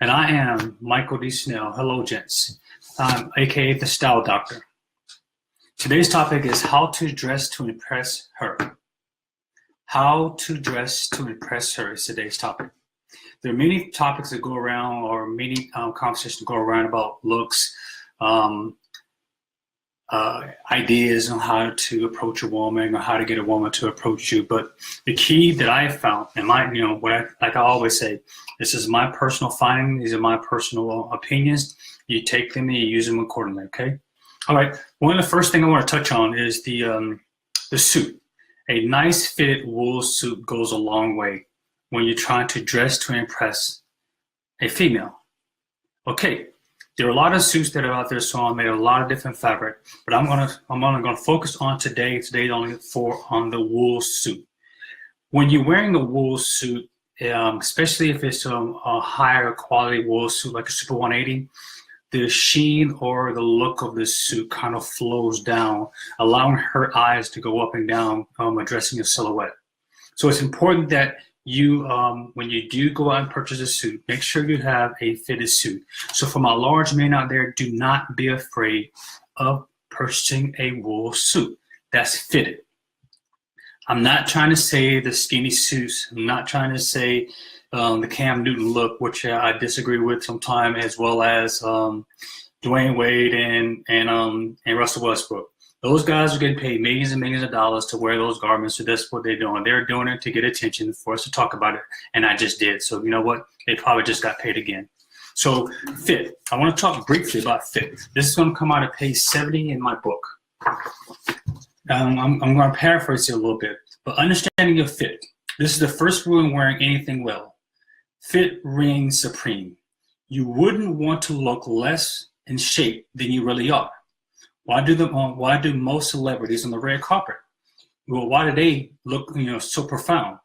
and I am Michael D. Snell. Hello, gents. AKA the Style Doctor. Today's topic is how to dress to impress her. How to dress to impress her is today's topic. There are many topics that go around, or many conversations go around about looks, ideas on how to approach a woman or how to get a woman to approach you. But the key that I have found, and like I always say, this is my personal finding. These are my personal opinions. You take them and you use them accordingly. Okay. All right. One of the first things I want to touch on is the suit. A nice fitted wool suit goes a long way when you're trying to dress to impress a female. Okay. There are a lot of suits that are out there, so I made a lot of different fabric, but I'm gonna focus on today only on the wool suit. When you're wearing a wool suit, especially if it's a higher quality wool suit like a Super 180, the sheen or the look of the suit kind of flows down, allowing her eyes to go up and down, addressing your silhouette. So it's important that you, when you do go out and purchase a suit, make sure you have a fitted suit. So for my large men out there, do not be afraid of purchasing a wool suit that's fitted. I'm not trying to say the skinny suits. I'm not trying to say the Cam Newton look, which I disagree with sometimes, as well as Dwayne Wade and Russell Westbrook. Those guys are getting paid millions and millions of dollars to wear those garments, so that's what they're doing. They're doing it to get attention for us to talk about it, and I just did. So you know what? They probably just got paid again. So fit. I want to talk briefly about fit. This is going to come out of page 70 in my book. I'm going to paraphrase it a little bit, but understanding your fit. This is the first rule in wearing anything well. Fit reigns supreme. You wouldn't want to look less in shape than you really are. Why do most celebrities on the red carpet? Well, why do they look so profound?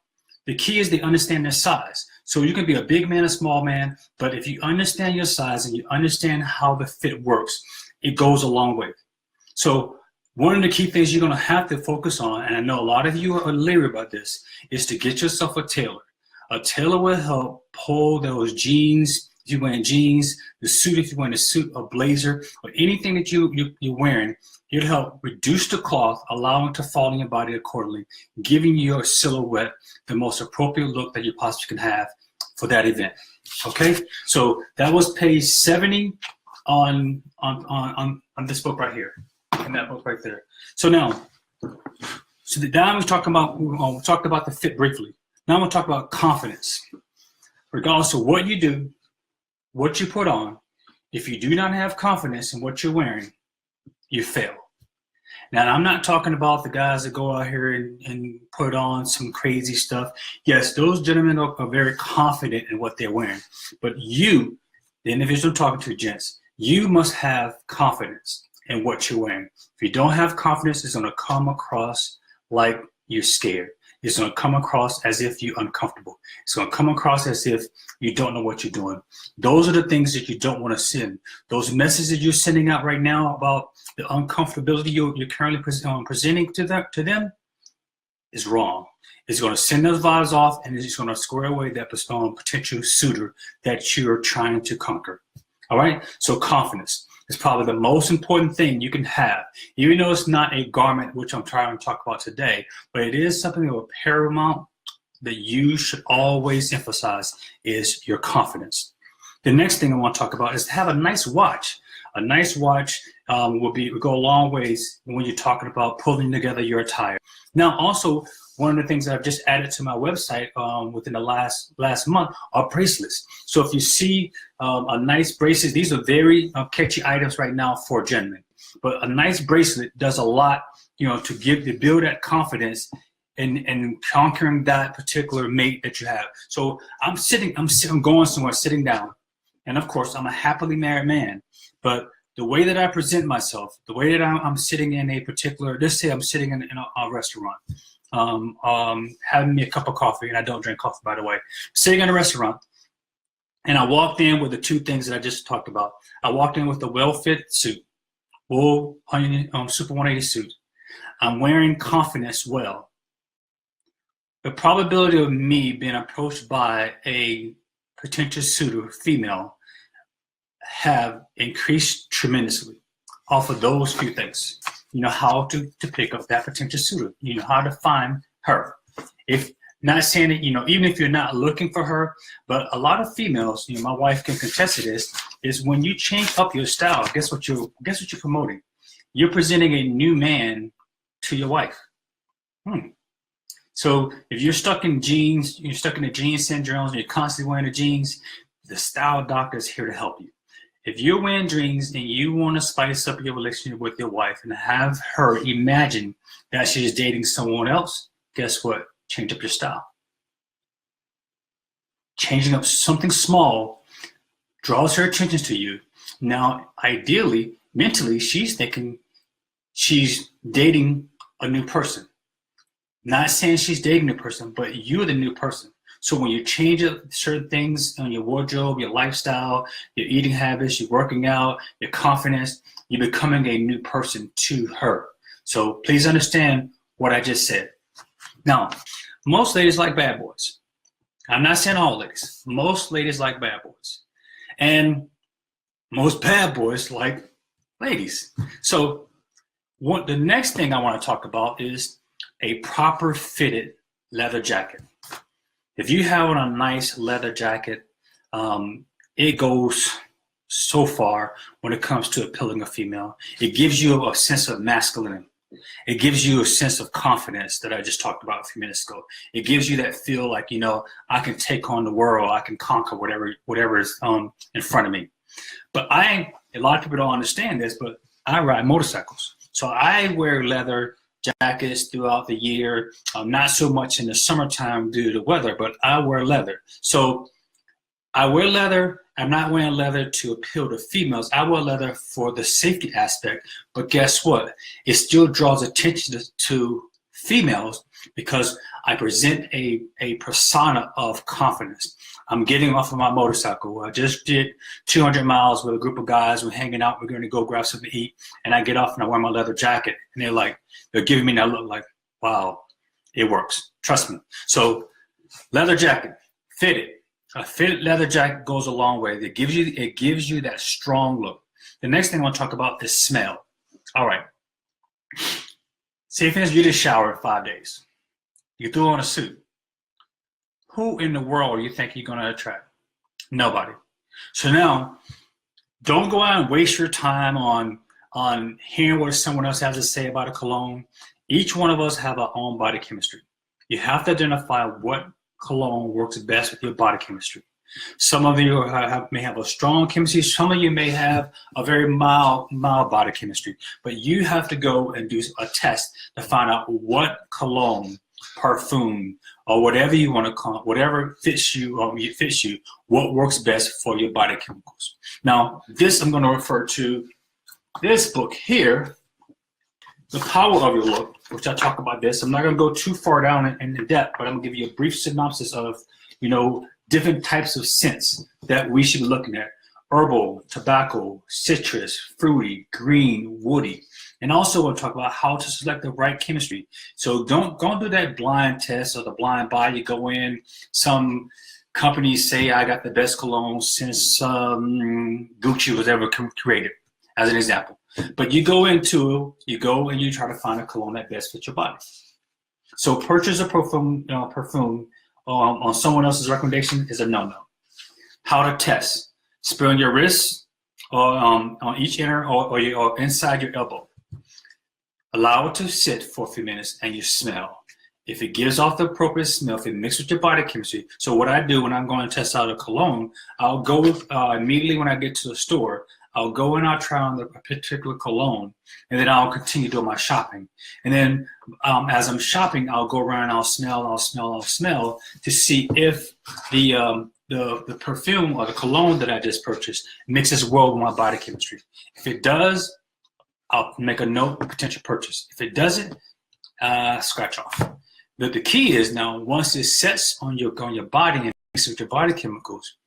The key is they understand their size. So you can be a big man, a small man, but if you understand your size and you understand how the fit works, it goes a long way. So one of the key things you're going to have to focus on, and I know a lot of you are leery about this, is to get yourself a tailor. A tailor will help pull those jeans. If you're wearing jeans, the suit, if you're wearing a suit, a blazer, or anything that you're wearing, it'll help reduce the cloth, allowing it to fall in your body accordingly, giving your silhouette the most appropriate look that you possibly can have for that event. Okay, so that was page 70 on this book right here, in that book right there. So now, we talked about the fit briefly. Now I'm going to talk about confidence. Regardless of what you do, what you put on, if you do not have confidence in what you're wearing, you fail. Now, I'm not talking about the guys that go out here and put on some crazy stuff. Yes, those gentlemen are very confident in what they're wearing. But you, the individual talking to, gents, you must have confidence in what you're wearing. If you don't have confidence, it's going to come across like you're scared. It's going to come across as if you're uncomfortable. It's going to come across as if you don't know what you're doing. Those are the things that you don't want to send. Those messages you're sending out right now about the uncomfortability you're currently presenting to them is wrong. It's going to send those vibes off, and it's going to square away that potential suitor that you're trying to conquer. All right? So confidence is probably the most important thing you can have, even though it's not a garment, which I'm trying to talk about today, but it is something of a paramount that you should always emphasize is your confidence. The next thing I want to talk about is to have a nice watch. A nice watch will go a long ways when you're talking about pulling together your attire. Now, also, one of the things that I've just added to my website within the last month are bracelets. So if you see a nice bracelet, these are very catchy items right now for gentlemen. But a nice bracelet does a lot, to build that confidence in conquering that particular mate that you have. So I'm going somewhere, sitting down, and of course I'm a happily married man. But the way that I present myself, the way that I'm sitting in a particular, let's say I'm sitting in a restaurant. Having me a cup of coffee, and I don't drink coffee, by the way, sitting in a restaurant, and I walked in with the two things that I just talked about. I walked in with a well-fit suit, wool Super 180 suit. I'm wearing confidence well. The probability of me being approached by a potential suitor female have increased tremendously off of those few things. You know how to pick up that potential suitor. You know how to find her. If not saying that, even if you're not looking for her, but a lot of females, my wife can contest to this, is when you change up your style, guess what you're promoting? You're presenting a new man to your wife. So if you're stuck in jeans, you're stuck in the jean syndrome, you're constantly wearing the jeans, the style doctor is here to help you. If you're wearing jeans and you want to spice up your relationship with your wife and have her imagine that she's dating someone else, guess what? Change up your style. Changing up something small draws her attention to you. Now, ideally, mentally, she's thinking she's dating a new person. Not saying she's dating a new person, but you're the new person. So when you change up certain things on your wardrobe, your lifestyle, your eating habits, your working out, your confidence, you're becoming a new person to her. So please understand what I just said. Now, most ladies like bad boys. I'm not saying all ladies. Most ladies like bad boys. And most bad boys like ladies. So the next thing I want to talk about is a proper fitted leather jacket. If you have on a nice leather jacket, it goes so far when it comes to appealing a female. It gives you a sense of masculinity. It gives you a sense of confidence that I just talked about a few minutes ago. It gives you that feel like, I can take on the world. I can conquer whatever is in front of me. But a lot of people don't understand this, but I ride motorcycles. So I wear leather jackets throughout the year, not so much in the summertime due to the weather, but I wear leather. So I wear leather. I'm not wearing leather to appeal to females. I wear leather for the safety aspect, but guess what? It still draws attention to females because I present a persona of confidence. I'm getting off of my motorcycle. I just did 200 miles with a group of guys. We're hanging out. We're going to go grab something to eat. And I get off and I wear my leather jacket. And they're giving me that look like, wow, it works. Trust me. So leather jacket, fitted. A fitted leather jacket goes a long way. It gives you that strong look. The next thing I want to talk about is smell. All right. Say for instance, you just showered in 5 days. You threw on a suit. Who in the world do you think you're going to attract? Nobody. So now, don't go out and waste your time on hearing what someone else has to say about a cologne. Each one of us have our own body chemistry. You have to identify what cologne works best with your body chemistry. Some of you may have a strong chemistry. Some of you may have a very mild body chemistry. But you have to go and do a test to find out what cologne, perfume, or whatever you want to call it, whatever fits you, what works best for your body chemicals. Now, this I'm going to refer to this book here, The Power of Your Look, which I talk about this. I'm not going to go too far down in depth, but I'm going to give you a brief synopsis of, different types of scents that we should be looking at. Herbal, tobacco, citrus, fruity, green, woody. And also we'll talk about how to select the right chemistry. So don't do that blind test or the blind buy. You go in, some companies say I got the best cologne since Gucci was ever created, as an example. But you go and you try to find a cologne that best fits your body. So purchase a perfume on someone else's recommendation is a no-no. How to test. Spray on your wrist or on each inner or inside your elbow. Allow it to sit for a few minutes and you smell. If it gives off the appropriate smell, if it mixes with your body chemistry. So what I do when I'm going to test out a cologne, I'll go immediately when I get to the store, I'll go and I'll try on the particular cologne, and then I'll continue doing my shopping. And then as I'm shopping, I'll go around and I'll smell to see if the perfume or the cologne that I just purchased mixes well with my body chemistry. If it does, I'll make a note of potential purchase. If it doesn't, scratch off. But the key is now once it sets on your body and mixes with your body chemicals,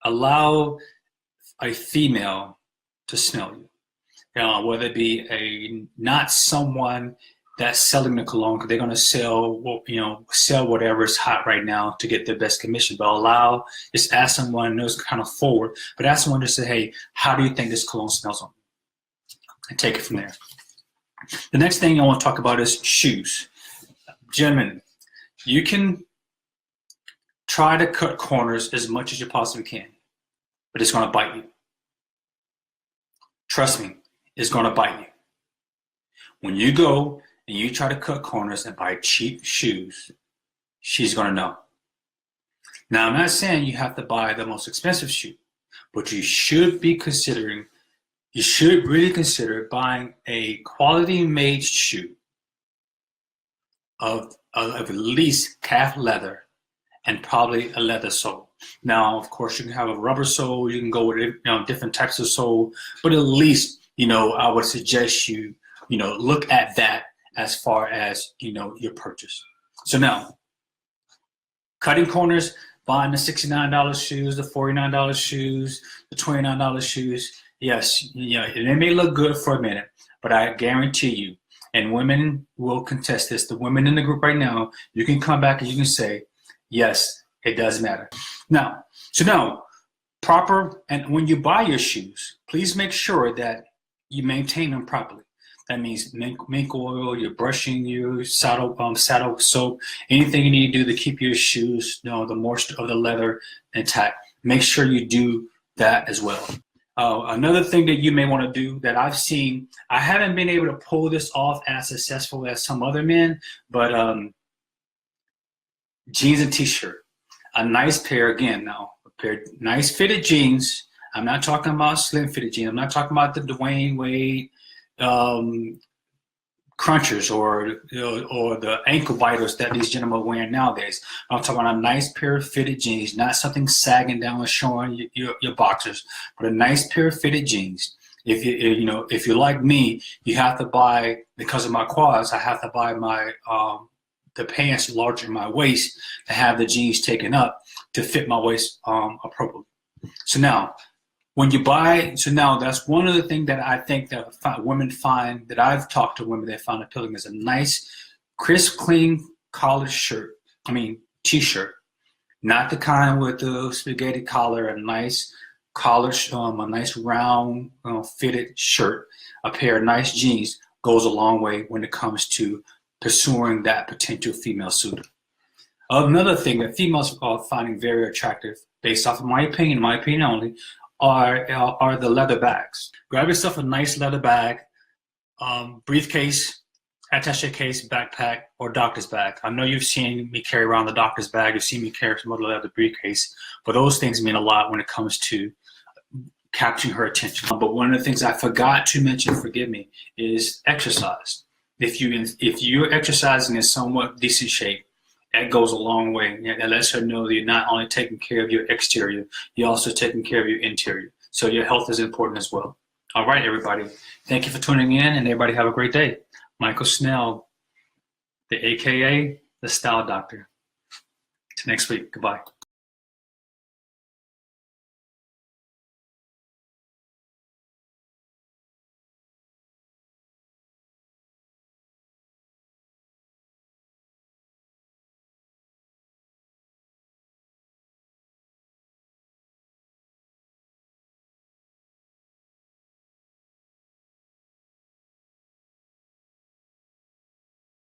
allow a female to smell you. Whether it be not someone that's selling the cologne, because they're going to sell, sell whatever is hot right now to get the best commission. But just ask someone who's kind of forward, but ask someone to say, hey, how do you think this cologne smells on me? And take it from there. The next thing I want to talk about is shoes. Gentlemen, you can try to cut corners as much as you possibly can, but it's going to bite you. Trust me, it's going to bite you. When you go and you try to cut corners and buy cheap shoes, she's going to know. Now, I'm not saying you have to buy the most expensive shoe, but you should really consider buying a quality made shoe of at least calf leather and probably a leather sole. Now, of course, you can have a rubber sole, you can go with different types of sole, but at least, I would suggest you, look at that as far as, your purchase. So now, cutting corners, buying the $69 shoes, the $49 shoes, the $29 shoes, yes, it may look good for a minute, but I guarantee you, and women will contest this, the women in the group right now, you can come back and you can say, yes, it does matter. Now, and when you buy your shoes, please make sure that you maintain them properly. That means mink oil, you're brushing your saddle soap, anything you need to do to keep your shoes, the moisture of the leather intact. Make sure you do that as well. Another thing that you may want to do that I've seen, I haven't been able to pull this off as successful as some other men, but jeans and t-shirt. A nice pair, nice fitted jeans. I'm not talking about slim fitted jeans. I'm not talking about the Dwayne Wade crunchers or the ankle biters that these gentlemen are wearing nowadays. I'm talking about a nice pair of fitted jeans, not something sagging down and showing your boxers, but a nice pair of fitted jeans. If you're like me, you have to buy, because of my quads, I have to buy my the pants larger in my waist to have the jeans taken up to fit my waist appropriately. So now that's one of the things that I think that women find, that I've talked to women that found appealing, is a nice, crisp, clean collared t-shirt, not the kind with the spaghetti collar, a nice collar, a nice round fitted shirt, a pair of nice jeans goes a long way when it comes to pursuing that potential female suitor. Another thing that females are finding very attractive, based off of my opinion only, are the leather bags. Grab yourself a nice leather bag, briefcase, attaché case, backpack, or doctor's bag. I know you've seen me carry around the doctor's bag. You've seen me carry some other leather briefcase, but those things mean a lot when it comes to capturing her attention. But one of the things I forgot to mention, forgive me, is exercise. If you're exercising in somewhat decent shape, that goes a long way. It lets her know that you're not only taking care of your exterior, you're also taking care of your interior. So your health is important as well. All right, everybody. Thank you for tuning in, and everybody have a great day. Michael Snell, the AKA the Style Doctor. Till next week. Goodbye.